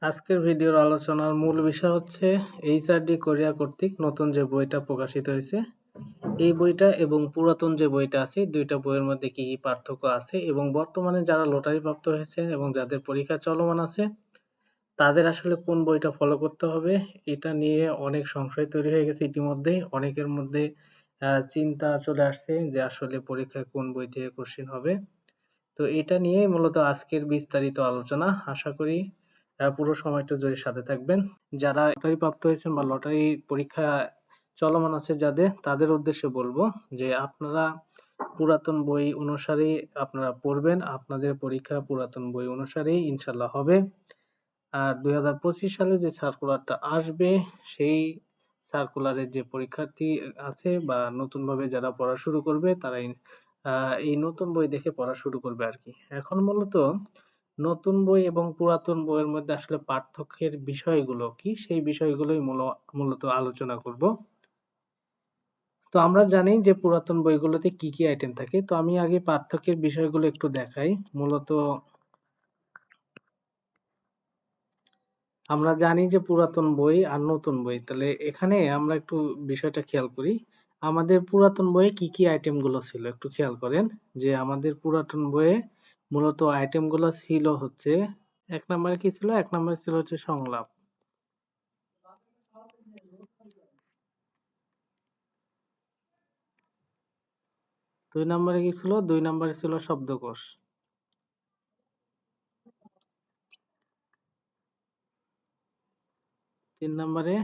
আজকের ভিডিওর আলোচনার মূল বিষয় হচ্ছে এইচআরডি কোরিয়া কর্তৃক নতুন যে বইটা প্রকাশিত হয়েছে এই বইটা এবং পুরাতন যে বইটা আছে দুইটা বইয়ের মধ্যে কি কি পার্থক্য আছে এবং বর্তমানে যারা লটারি প্রাপ্ত হয়েছে এবং যাদের পরীক্ষা চলমান আছে তাদের আসলে কোন বইটা ফলো করতে হবে এটা নিয়ে অনেক সংশয় তৈরি হয়ে গেছে ইতিমধ্যেই অনেকের মধ্যে চিন্তা চলে আসছে যে আসলে পরীক্ষায় কোন বই থেকে কোশ্চেন হবে। তো এটা নিয়েই মূলত আজকের বিস্তারিত আলোচনা। আশা করি পুরো সময়টা জুড়ে সাথে থাকবেন। যারা লটারি প্রাপ্ত হয়েছেন বা লটারি পরীক্ষা চলমান আছে যাদের, তাদের উদ্দেশ্যে বলবো যে আপনারা পুরাতন বই অনুসারেই আপনারা পড়বেন। আপনাদের পরীক্ষা পুরাতন বই অনুসারেই ইনশাল্লাহ হবে। আর 2025 সালে যে সার্কুলারটা আসবে সেই সার্কুলারের যে পরীক্ষার্থী আছে বা নতুনভাবে যারা পড়া শুরু করবে তারা এই নতুন বই দেখে পড়া শুরু করবে আর কি। এখন মূলত নতুন বই এবং পুরাতন বইয়ের মধ্যে আসলে পার্থক্যের বিষয়গুলো কি সেই বিষয়গুলোই মূলত আলোচনা করব। তো আমরা জানি যে পুরাতন বইগুলোতে কি কি আইটেম থাকে। তো আমি আগে পার্থক্যের বিষয়গুলো একটু দেখাই। মূলত আমরা জানি যে পুরাতন বই আর নতুন বই, তাহলে এখানে আমরা একটু বিষয়টা খেয়াল করি। আমাদের পুরাতন বইয়ে কি কি আইটেম গুলো ছিল একটু খেয়াল করেন। যে আমাদের পুরাতন বইয়ে মূলত আইটেম গুলো ছিল হচ্ছে, এক নম্বরে কি ছিল, এক নম্বরে ছিল হচ্ছে সংলাপ। দুই নম্বরে কি ছিল, দুই নম্বরে ছিল শব্দকোষ। তিন নম্বরে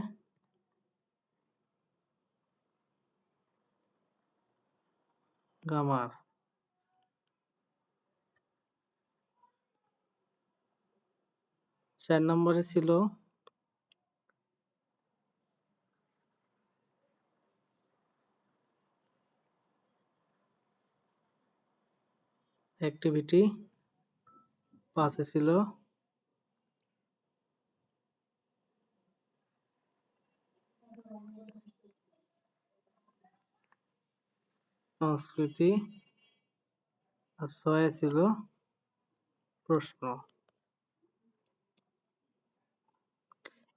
গ্রামার। চার নম্বরে ছিল অ্যাক্টিভিটি। পাঁচে ছিল সংস্কৃতি। আর ছয়ে ছিল প্রশ্ন।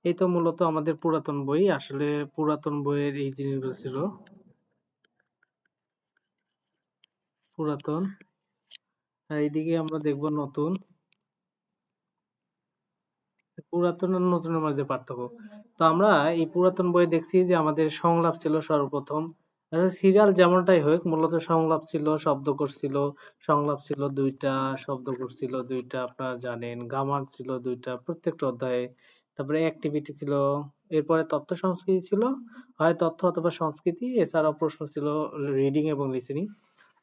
এই তো মূলত আমাদের পুরাতন বই। আসলে পুরাতন বইয়ের এই জিনিসগুলো ছিল পুরাতন। আর এইদিকে আমরা দেখব নতুন। পুরাতন আর নতুনের মধ্যে পার্থক্য। তো আমরা এই পুরাতন বইয়ে দেখছি যে আমাদের সংলাপ ছিল সর্বপ্রথম। সিরিয়াল যেমনটাই হোক, মূলত সংলাপ ছিল, শব্দকোষ ছিল। সংলাপ ছিল দুইটা, শব্দকোষ ছিল দুইটা, আপনারা জানেন। গ্রামার ছিল দুইটা প্রত্যেকটা অধ্যায়ে। তারপরে অ্যাক্টিভিটি ছিল। এরপরে তথ্য সংস্কৃতি ছিল, হয় তথ্য অথবা সংস্কৃতি। এছাড়াও প্রশ্ন ছিল, রিডিং এবং লিসেনিং।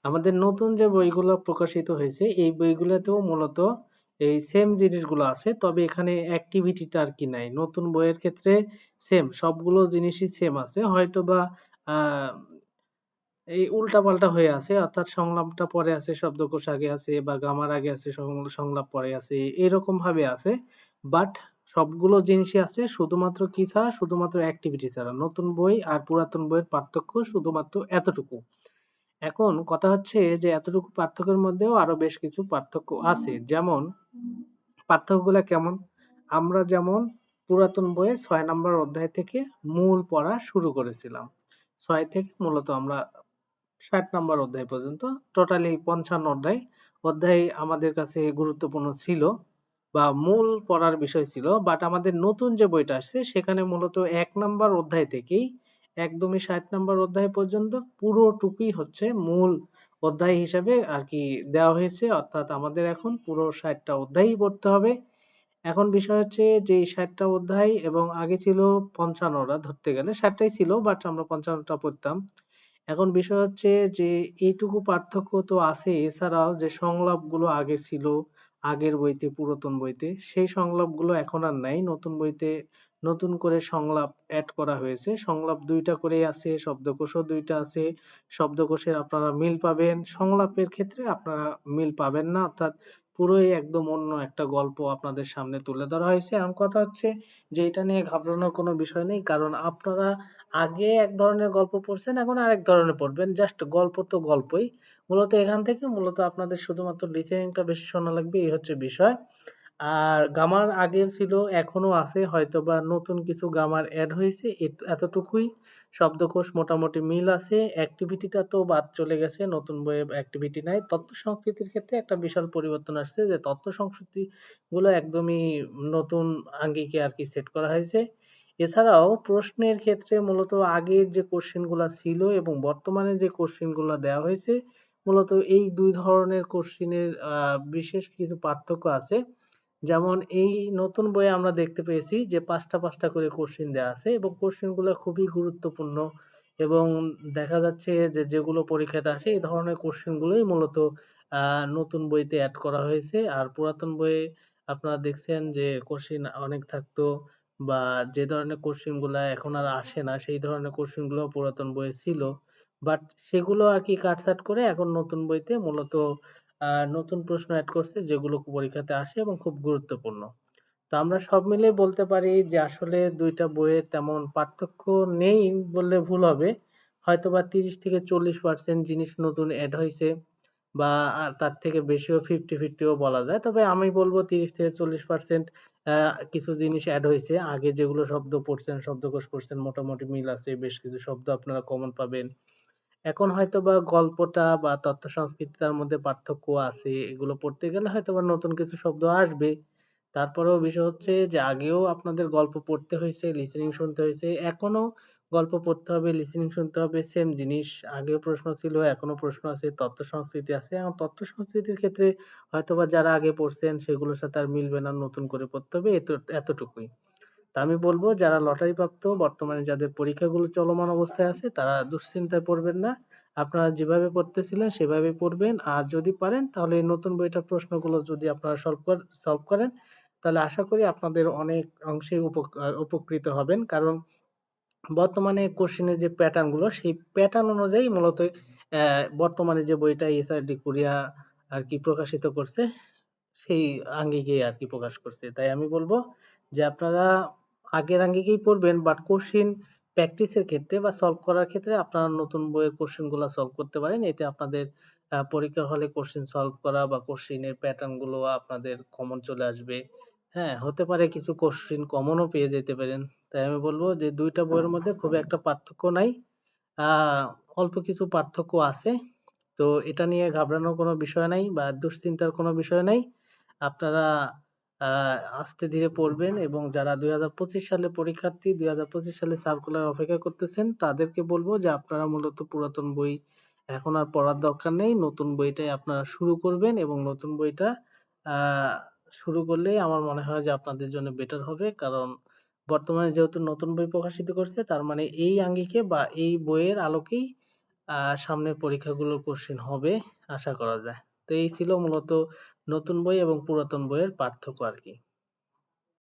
আমাদের নতুন যে বইগুলো প্রকাশিত হয়েছে এই বইগুলোতেও মূলত এই সেম জিনিসগুলো আছে, তবে এখানে অ্যাক্টিভিটিটা আর কি নাই। নতুন বইয়ের ক্ষেত্রে সেম সবগুলো জিনিসই সেম আছে, হয়তো বা আহ এই উল্টাপাল্টা হয়ে আছে, অর্থাৎ সংলাপটা পরে আছে, শব্দকোষ আগে আছে, বা গ্রামার আগে আছে, সংলাপ পরে আছে, এরকম ভাবে আছে। বাট সবগুলো জিনিসই আছে, শুধুমাত্র কি ছাড়া, শুধুমাত্র অ্যাক্টিভিটি ছাড়া। নতুন বই আর পুরাতন বইয়ের পার্থক্য শুধুমাত্র এতটুকু। এখন কথা হচ্ছে যে এতটুকু পার্থক্যের মধ্যেও আরো বেশ কিছু পার্থক্য আছে। যেমন পার্থক্যগুলো কেমন, আমরা যেমন পুরাতন বইয়ে 6 নম্বর অধ্যায় থেকে মূল পড়া শুরু করেছিলাম। 6 থেকে মূলত আমরা 60 নম্বর অধ্যায় পর্যন্ত, টোটালি 55 অধ্যায় আমাদের কাছে গুরুত্বপূর্ণ ছিল বা মূল পড়ার বিষয় ছিল। বাট আমাদের নতুন যে বইটা আসছে সেখানে মূলত 1 নম্বর অধ্যায় থেকেই একদমই 60 নম্বর অধ্যায় পর্যন্ত পুরোটুকুই হচ্ছে মূল অধ্যায় হিসাবে আর কি দেওয়া হয়েছে। অর্থাৎ আমাদের এখন পুরো 60টা অধ্যায়ই পড়তে হবে। এখন বিষয় হচ্ছে যে এই 60টা অধ্যায়, এবং আগে ছিল 55টা, ধরতে গেলে 60টাই ছিল বাট আমরা 55টা পড়তাম। এখন বিষয় হচ্ছে যে এইটুকু পার্থক্য তো আছে, এছাড়াও যে সংলাপগুলো আগে ছিল আগের বইতে, পুরাতন বইতে, সেই সংলাপগুলো এখন আর নাই। নতুন বইতে নতুন করে সংলাপ অ্যাড করা হয়েছে। সংলাপ দুইটা করেই আছে, শব্দকোষও দুইটা আছে। শব্দকোষের আপনারা মিল পাবেন, সংলাপের ক্ষেত্রে আপনারা মিল পাবেন না, অর্থাৎ পুরোই একদম অন্য একটা গল্প আপনাদের সামনে তুলে ধরা হয়েছে। এখন কথা হচ্ছে যে এটা নিয়ে ঘাবড়ানোর কোনো বিষয় নেই, কারণ আপনারা আগে এক ধরনের গল্প পড়ছেন, এখন আরেক ধরনের পড়বেন। জাস্ট গল্প তো গল্পই। মূলত এখান থেকে মূলত আপনাদের শুধুমাত্র লিসেনিংটা বেশি শোনা লাগবে, এই হচ্ছে বিষয়। আর গামার আগে ছিল, এখনো আছে, হয়তোবা নতুন কিছু গামার অ্যাড হয়েছে, এতটুকুই। শব্দকোষ মোটামুটি মিল আছে, অ্যাক্টিভিটিটা তো বাদ চলে গেছে, নতুন বইয়ে অ্যাক্টিভিটি নাই। তথ্য সংস্কৃতির ক্ষেত্রে একটা বিশাল পরিবর্তন আসছে, যে তথ্য সংস্কৃতি গুলো একদমই নতুন আঙ্গিকে আর কি সেট করা হয়েছে। এছাড়াও প্রশ্নের ক্ষেত্রে মূলত আগের যে কোশ্চেন গুলা ছিল এবং বর্তমানে যে কোশ্চেন গুলা দেওয়া হয়েছে, মূলত এই দুই ধরনের কোশ্চেনের বিশেষ কিছু পার্থক্য আছে। যেমন এই নতুন বইয়ে আমরা দেখতে পেয়েছি যে পাঁচটা পাঁচটা করে কোশ্চেন দেওয়া আছে এবং কোশ্চেন গুলো খুবই গুরুত্বপূর্ণ, এবং দেখা যাচ্ছে যে যেগুলো পরীক্ষাতে আসে এই ধরনের কোশ্চেন গুলোই মূলত নতুন বইতে অ্যাড করা হয়েছে। আর পুরাতন বইয়ে আপনারা দেখছেন যে কোশ্চেন অনেক থাকতো, বা যে ধরনের কোশ্চেন গুলা এখন আর আসে না সেই ধরনের কোশ্চেন গুলো পুরাতন বইয়ে ছিল, বাট সেগুলো আর কি কাটছাট করে এখন নতুন বইতে মূলত নতুন প্রশ্ন অ্যাড করছে যেগুলো পরীক্ষাতে আসে এবং খুব গুরুত্বপূর্ণ। তো আমরা সব মিলে বলতে পারি যে আসলে দুইটা বইয়ে তেমন পার্থক্য নেই বললে ভুল হবে। হয়তোবা 30 থেকে 40% জিনিস নতুন অ্যাড হয়েছে, বা তার থেকে বেশিও, 50-50ও বলা যায়। তবে আমি বলবো 30 থেকে 40% কিছু জিনিস অ্যাড হয়েছে। আগে যেগুলো শব্দ পড়ছেন, শব্দকোষ পড়ছেন, মোটামুটি মিল আছে, বেশ কিছু শব্দ আপনারা কমন পাবেন। এখন হয়তোবা গল্পটা বা তথ্য সংস্কৃতিটার মধ্যে পার্থক্য আছে, এগুলো পড়তে গেলে হয়তোবা নতুন কিছু শব্দ আসবে। তারপরেও বিষয় হচ্ছে যে আগেও আপনাদের গল্প পড়তে হয়েছে, লিসেনিং শুনতে হয়েছে, এখনো গল্প পড়তে হবে, লিসেনিং শুনতে হবে, সেম জিনিস। আগেও প্রশ্ন ছিল, এখনো প্রশ্ন আছে, তথ্য সংস্কৃতি আছে। এখন তথ্য সংস্কৃতির ক্ষেত্রে হয়তোবা যারা আগে পড়ছেন সেগুলোর সাথে আর মিলবে না, নতুন করে পড়তে হবে, এতটুকুই। তা আমি বলবো যারা লটারি প্রাপ্ত, বর্তমানে যাদের পরীক্ষাগুলো চলমান অবস্থায় আছে, তারা দুশ্চিন্তায় পড়বেন না। আপনারা যেভাবে পড়তেছিলেন সেভাবে পড়বেন, আর যদি পারেন তাহলে এই নতুন বইটার প্রশ্নগুলো যদি আপনারা সলভ করেন, তাহলে আশা করি আপনাদের অনেক অংশে উপকৃত হবেন। কারণ বর্তমানে কোশ্চেনের যে প্যাটার্ন গুলো, সেই প্যাটার্ন অনুযায়ী মূলত বর্তমানে যে বইটা এসআরডি কোরিয়া আর কি প্রকাশিত করছে, সেই আঙ্গিকেই আর কি প্রকাশ করছে। তাই আমি বলবো যে আপনারা আগের আঙ্গিকেই পড়বেন, বাট কোশ্চিন প্র্যাকটিসের ক্ষেত্রে বা সলভ করার ক্ষেত্রে আপনারা নতুন বইয়ের কোশ্চিন গুলা সলভ করতে পারেন। এতে আপনাদের পরীক্ষার হলে কোশ্চিন সলভ করা বা কোশ্চিনের প্যাটার্ন গুলো আপনাদের কমন চলে আসবে। হ্যাঁ, হতে পারে কিছু কোশ্চিন কমনও পেয়ে যেতে পারেন। তাই আমি বলবো যে দুইটা বইয়ের মধ্যে খুব একটা পার্থক্য নাই, আহ অল্প কিছু পার্থক্য আছে। তো এটা নিয়ে ঘাবড়ানোর কোনো বিষয় নাই বা দুশ্চিন্তার কোনো বিষয় নাই। আপনারা আস্তে ধীরে পড়বেন, এবং যারা 2025 সালে পরীক্ষার্থী, 2025 সালে সার্কুলার অপেক্ষা করতেছেন, তাদেরকে বলবো যে আপনারা মূলত পুরাতন বই এখন আর পড়ার দরকার নেই, নতুন বইটাই আপনারা শুরু করবেন, এবং নতুন বইটা আহ শুরু করলেই আমার মনে হয় যে আপনাদের জন্য বেটার হবে। কারণ বর্তমানে যেহেতু নতুন বই প্রকাশিত করছে, তার মানে এই আঙ্গিকে বা এই বইয়ের আলোকেই সামনের পরীক্ষাগুলোর কোশ্চেন হবে আশা করা যায়। তো এই ছিল মূলত নতুন বই এবং পুরাতন বইয়ের পার্থক্য আর কি।